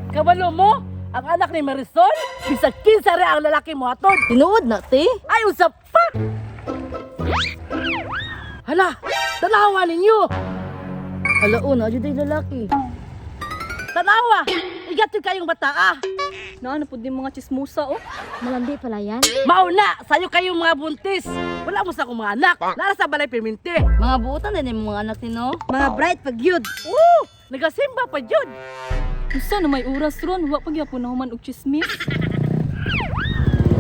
Kabalo mo? Ang anak ni Marisol? Bisag 15 rin ang lalaki mo atod. Tinuod na, te. Ay, usap pa! Hala, tanawa ninyo! Alaon, na dyan yung lalaki. Tanawa! Igat yun kayong bata ah! Na po din mga chismusa, oh. Malandi pala yan. Mauna, sayo kayong mga buntis. Wala mo sa akong mga anak. Nara sa balay piminti. Mga buutan din yung mga anak nino. Mga bright pagyud. Nagasimba pa yun. Usa na may oras ron, wa pagyapon na human og chismis.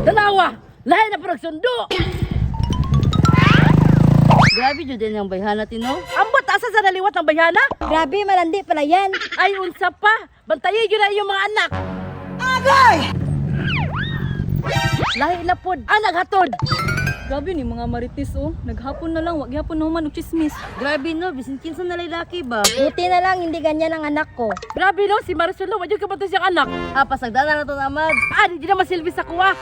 Tanawa! Lahi na po nagsundo! Grabe dyan din yung bayhan natin, no? Ambot asa sa naliwat ng bayana? Grabe, malandi pala yan. Ay, unsa pa! Bantayin yun na iyong mga anak! Lahi na po, naghatod! Grabe ni mga marites, oh. Naghapon na lang, wa gyapon na human og chismis. Grabe, no? Bisin kinsa na lalaki ba? Buti na lang, hindi ganyan ang anak ko. Grabe no, si Marisol no, wadyo ka batay siyang anak. Pasagdana na to namad. Di na masilbi sa kuwa.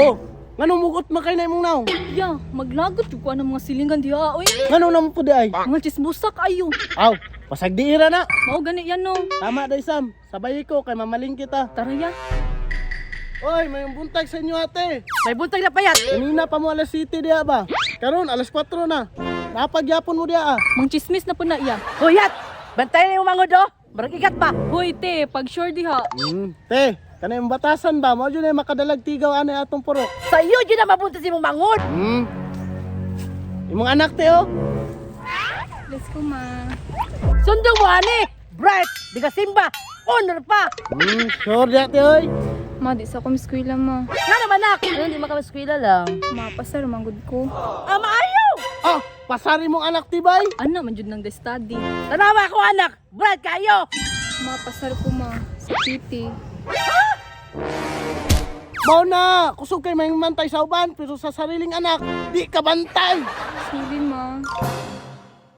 Oh, nganong mugot makay na imong naong? Ya, maglagot jud ko ang mga silingan diha, oy. Nganong naman po di ay? Mga chismusa kayo. Aw, pasagdiira na. Mao gani yan, no. Tama day Sam, sabay ko kay mamaling kita. Tara ya. Oy, may buntag sa inyo ate. May buntag na payat. Kanina pa mo alas 7 diya ba? Karon alas 4 na. Napagyapon mo diya ah. Mang chismis na po na iya. Huyat! Bantayan na yung mga do. Barang ikat pa. Hoy, te, pag sure diha. Te, kanay yung batasan ba? Mao jud ay makadalag tigaw anay atong purok. Sa iyo, dyan na mabuntis yung mangod. Imong anak te oh. Let's go, ma. Sundo mo, ani. Bright, di ka simba. Honor pa. Sure diya te oy. Ma, di sa akong eskwela, ma. Nga naman, anak. Ano, di makapaskwila lang. Ma, pasar, manggod ko. Maayaw. Ah, pasari mong anak tibay. Ana, man jud nang de-study. Tanawa ko, anak. Bright kayo. Ma, pasar ko, ma. Sa PT. Mao na, kusog kay may mantay sa uban pero sa sariling anak, di ka bantay. Sorry, ma.